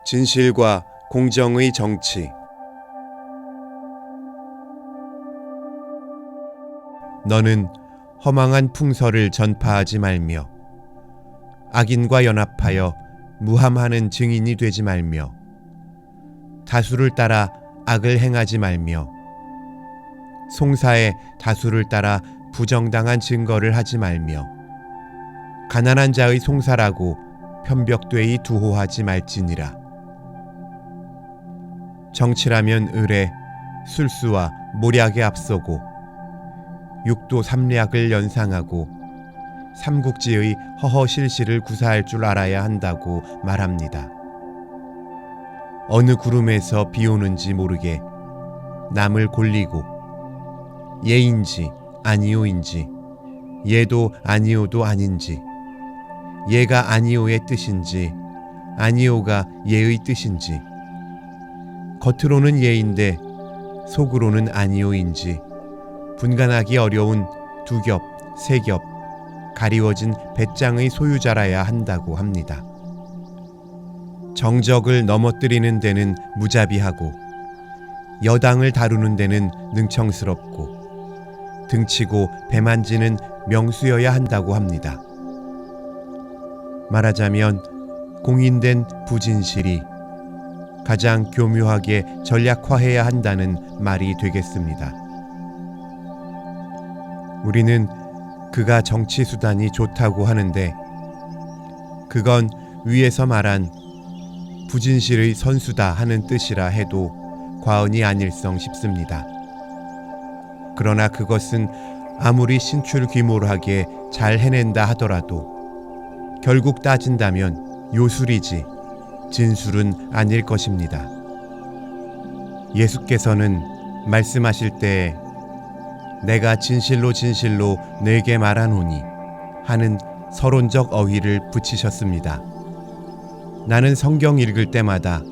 진실과 공정의 정치. 너는 허망한 풍설을 전파하지 말며 악인과 연합하여 무함하는 증인이 되지 말며 다수를 따라 악을 행하지 말며 송사에 다수를 따라 부정당한 증거를 하지 말며 가난한 자의 송사라고 편벽되이 두호하지 말지니라. 정치라면 을에 술수와 모략에 앞서고 육도 삼략을 연상하고 삼국지의 허허실실을 구사할 줄 알아야 한다고 말합니다. 어느 구름에서 비 오는지 모르게 남을 골리고 예인지 아니오인지 예도 아니오도 아닌지 예가 아니오의 뜻인지 아니오가 예의 뜻인지 겉으로는 예인데 속으로는 아니오인지 분간하기 어려운 두 겹, 세 겹 가리워진 배짱의 소유자라야 한다고 합니다. 정적을 넘어뜨리는 데는 무자비하고 여당을 다루는 데는 능청스럽고 등치고 배만지는 명수여야 한다고 합니다. 말하자면 공인된 부진실이 가장 교묘하게 전략화해야 한다는 말이 되겠습니다. 우리는 그가 정치 수단이 좋다고 하는데 그건 위에서 말한 부진실의 선수다 하는 뜻이라 해도 과언이 아닐성 싶습니다. 그러나 그것은 아무리 신출귀몰하게 잘 해낸다 하더라도 결국 따진다면 요술이지 진술은 아닐 것입니다. 예수께서는 말씀하실 때에 내가 진실로 진실로 네게 말하노니 하는 서론적 어휘를 붙이셨습니다. 나는 성경 읽을 때마다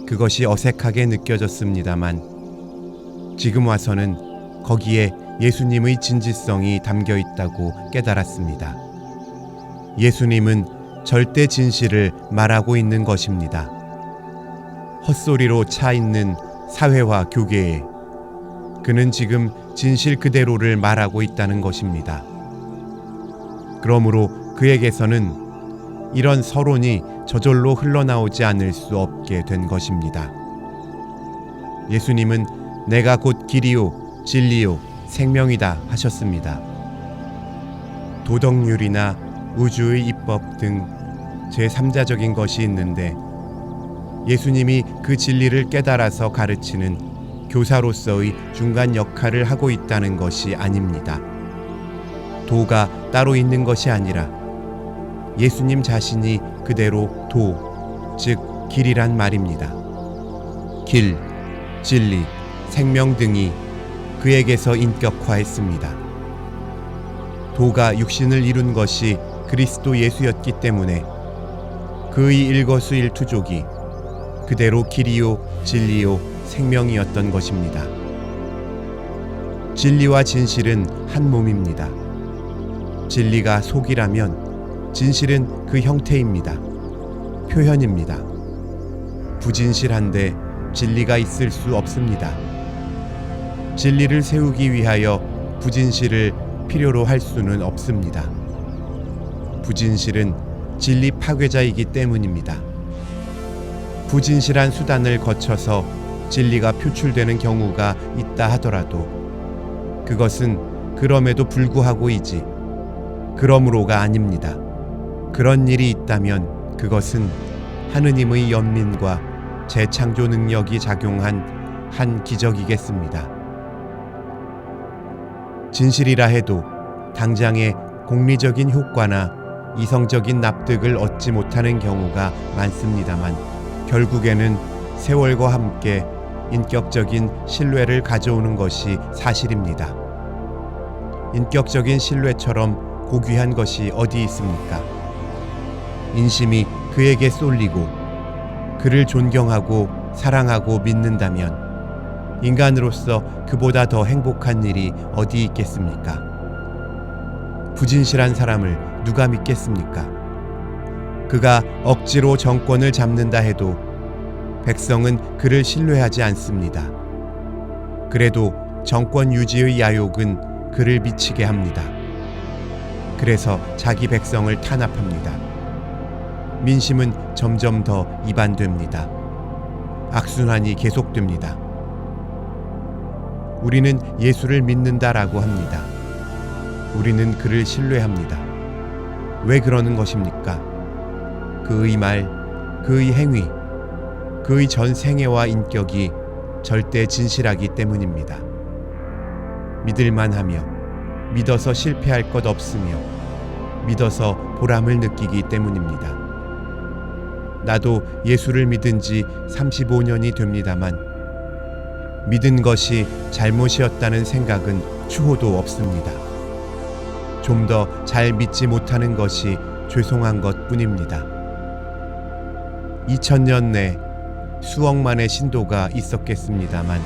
그것이 어색하게 느껴졌습니다만 지금 와서는 거기에 예수님의 진지성이 담겨 있다고 깨달았습니다. 예수님은 절대 진실을 말하고 있는 것입니다. 헛소리로 차 있는 사회와 교계에 그는 지금 진실 그대로를 말하고 있다는 것입니다. 그러므로 그에게서는 이런 서론이 저절로 흘러나오지 않을 수 없게 된 것입니다. 예수님은 내가 곧 길이요 진리요 생명이다 하셨습니다. 도덕률이나 우주의 입법 등 제3자적인 것이 있는데 예수님이 그 진리를 깨달아서 가르치는 교사로서의 중간 역할을 하고 있다는 것이 아닙니다. 도가 따로 있는 것이 아니라 예수님 자신이 그대로 도, 즉 길이란 말입니다. 길, 진리, 생명 등이 그에게서 인격화했습니다. 도가 육신을 이룬 것이 그리스도 예수였기 때문에 그의 일거수일투족이 그대로 길이요 진리요 생명이었던 것입니다. 진리와 진실은 한 몸입니다. 진리가 속이라면 진실은 그 형태입니다. 표현입니다. 부진실한데 진리가 있을 수 없습니다. 진리를 세우기 위하여 부진실을 필요로 할 수는 없습니다. 부진실은 진리 파괴자이기 때문입니다. 부진실한 수단을 거쳐서 진리가 표출되는 경우가 있다 하더라도 그것은 그럼에도 불구하고이지 그러므로가 아닙니다. 그런 일이 있다면 그것은 하느님의 연민과 재창조 능력이 작용한 한 기적이겠습니다. 진실이라 해도 당장의 공리적인 효과나 이성적인 납득을 얻지 못하는 경우가 많습니다만 결국에는 세월과 함께 인격적인 신뢰를 가져오는 것이 사실입니다. 인격적인 신뢰처럼 고귀한 것이 어디 있습니까? 인심이 그에게 쏠리고 그를 존경하고 사랑하고 믿는다면 인간으로서 그보다 더 행복한 일이 어디 있겠습니까? 부진실한 사람을 누가 믿겠습니까? 그가 억지로 정권을 잡는다 해도 백성은 그를 신뢰하지 않습니다. 그래도 정권 유지의 야욕은 그를 미치게 합니다. 그래서 자기 백성을 탄압합니다. 민심은 점점 더 이반됩니다. 악순환이 계속됩니다. 우리는 예수를 믿는다라고 합니다. 우리는 그를 신뢰합니다. 왜 그러는 것입니까? 그의 말, 그의 행위, 그의 전 생애와 인격이 절대 진실하기 때문입니다. 믿을만하며 믿어서 실패할 것 없으며 믿어서 보람을 느끼기 때문입니다. 나도 예수를 믿은 지 35년이 됩니다만 믿은 것이 잘못이었다는 생각은 추호도 없습니다. 좀 더 잘 믿지 못하는 것이 죄송한 것 뿐입니다. 2000년 내 수억만의 신도가 있었겠습니다만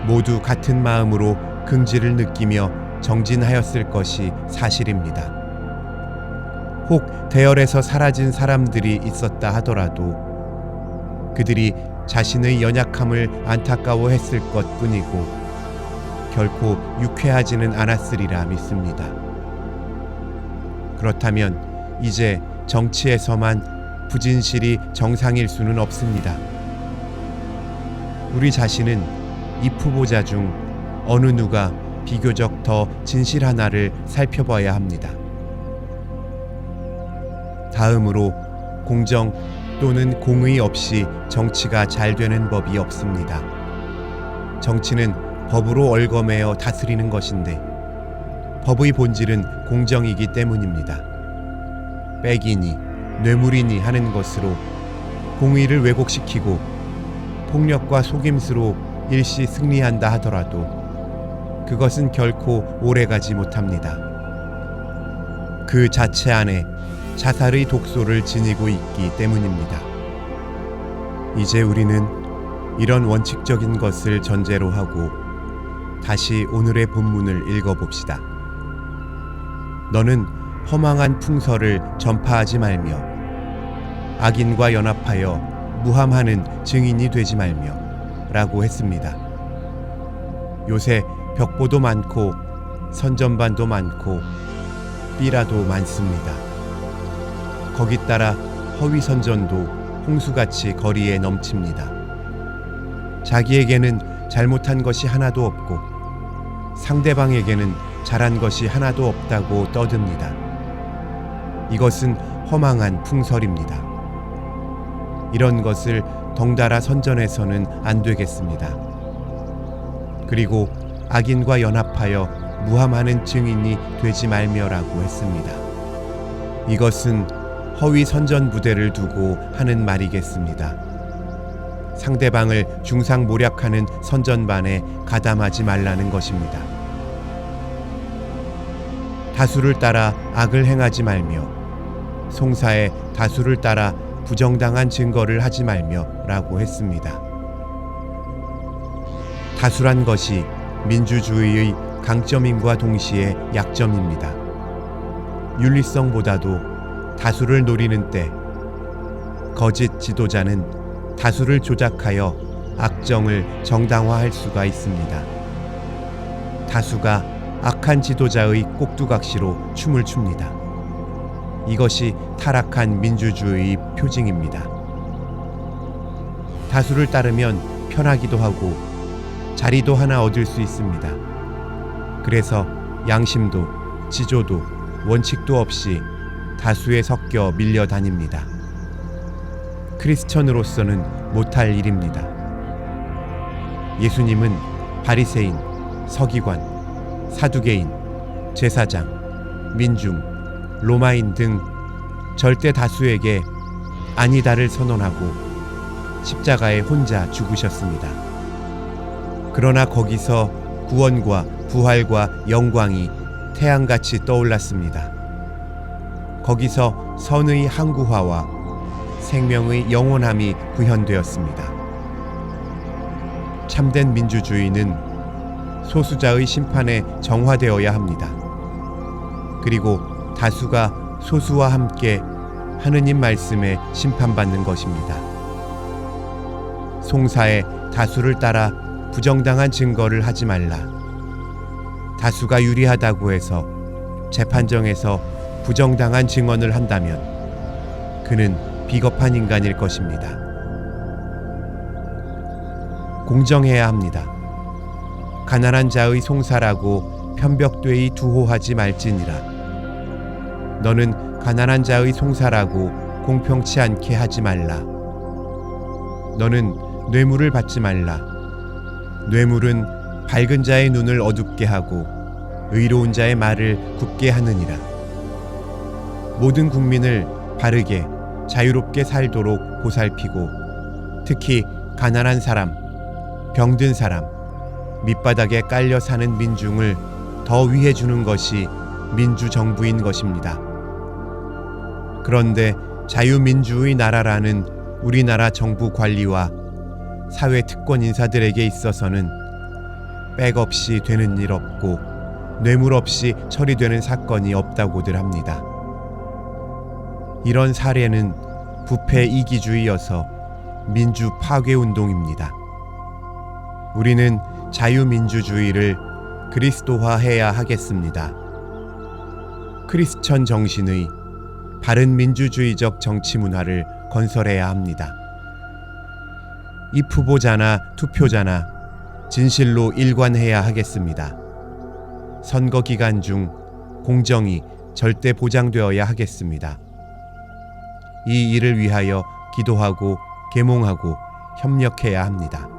모두 같은 마음으로 긍지를 느끼며 정진하였을 것이 사실입니다. 혹 대열에서 사라진 사람들이 있었다 하더라도 그들이 자신의 연약함을 안타까워했을 것뿐이고 결코 유쾌하지는 않았으리라 믿습니다. 그렇다면 이제 정치에서만 부진실이 정상일 수는 없습니다. 우리 자신은 이 후보자 중 어느 누가 비교적 더 진실하나를 살펴봐야 합니다. 다음으로 공정 또는 공의 없이 정치가 잘 되는 법이 없습니다. 정치는 법으로 얽어매어 다스리는 것인데 법의 본질은 공정이기 때문입니다. 빼기니 뇌물이니 하는 것으로 공의를 왜곡시키고 폭력과 속임수로 일시 승리한다 하더라도 그것은 결코 오래가지 못합니다. 그 자체 안에 자살의 독소를 지니고 있기 때문입니다. 이제 우리는 이런 원칙적인 것을 전제로 하고 다시 오늘의 본문을 읽어봅시다. 너는 허망한 풍설을 전파하지 말며 악인과 연합하여 무함하는 증인이 되지 말며 라고 했습니다. 요새 벽보도 많고 선전반도 많고 삐라도 많습니다. 거기 따라 허위 선전도 홍수같이 거리에 넘칩니다. 자기에게는 잘못한 것이 하나도 없고 상대방에게는 잘한 것이 하나도 없다고 떠듭니다. 이것은 허망한 풍설입니다. 이런 것을 덩달아 선전해서는 안 되겠습니다. 그리고 악인과 연합하여 무함하는 증인이 되지 말며라고 했습니다. 이것은 허위 선전 부대를 두고 하는 말이겠습니다. 상대방을 중상모략하는 선전반에 가담하지 말라는 것입니다. 다수를 따라 악을 행하지 말며 송사에 다수를 따라 부정당한 증거를 하지 말며 라고 했습니다. 다수란 것이 민주주의의 강점임과 동시에 약점입니다. 윤리성보다도 다수를 노리는 때 거짓 지도자는 다수를 조작하여 악정을 정당화할 수가 있습니다. 다수가 악한 지도자의 꼭두각시로 춤을 춥니다. 이것이 타락한 민주주의의 표징입니다. 다수를 따르면 편하기도 하고 자리도 하나 얻을 수 있습니다. 그래서 양심도 지조도 원칙도 없이 다수에 섞여 밀려다닙니다. 크리스천으로서는 못할 일입니다. 예수님은 바리새인, 서기관, 사두개인, 제사장, 민중, 로마인 등 절대 다수에게 아니다를 선언하고 십자가에 혼자 죽으셨습니다. 그러나 거기서 구원과 부활과 영광이 태양같이 떠올랐습니다. 거기서 선의 항구화와 생명의 영원함이 구현되었습니다. 참된 민주주의는 소수자의 심판에 정화되어야 합니다. 그리고 다수가 소수와 함께 하느님 말씀에 심판받는 것입니다. 송사의 다수를 따라 부정당한 증거를 하지 말라. 다수가 유리하다고 해서 재판정에서 부정당한 증언을 한다면 그는 비겁한 인간일 것입니다. 공정해야 합니다. 가난한 자의 송사라고 편벽되이 두호하지 말지니라. 너는 가난한 자의 송사라고 공평치 않게 하지 말라. 너는 뇌물을 받지 말라. 뇌물은 밝은 자의 눈을 어둡게 하고 의로운 자의 말을 굽게 하느니라. 모든 국민을 바르게 자유롭게 살도록 보살피고 특히 가난한 사람, 병든 사람, 밑바닥에 깔려 사는 민중을 더 위해 주는 것이 민주정부인 것입니다. 그런데 자유민주의 나라라는 우리나라 정부 관리와 사회 특권 인사들에게 있어서는 백 없이 되는 일 없고 뇌물 없이 처리되는 사건이 없다고들 합니다. 이런 사례는 부패 이기주의여서 민주 파괴 운동입니다. 우리는 자유민주주의를 그리스도화해야 하겠습니다. 크리스천 정신의 바른 민주주의적 정치 문화를 건설해야 합니다. 입 후보자나 투표자나 진실로 일관해야 하겠습니다. 선거 기간 중 공정이 절대 보장되어야 하겠습니다. 이 일을 위하여 기도하고 계몽하고 협력해야 합니다.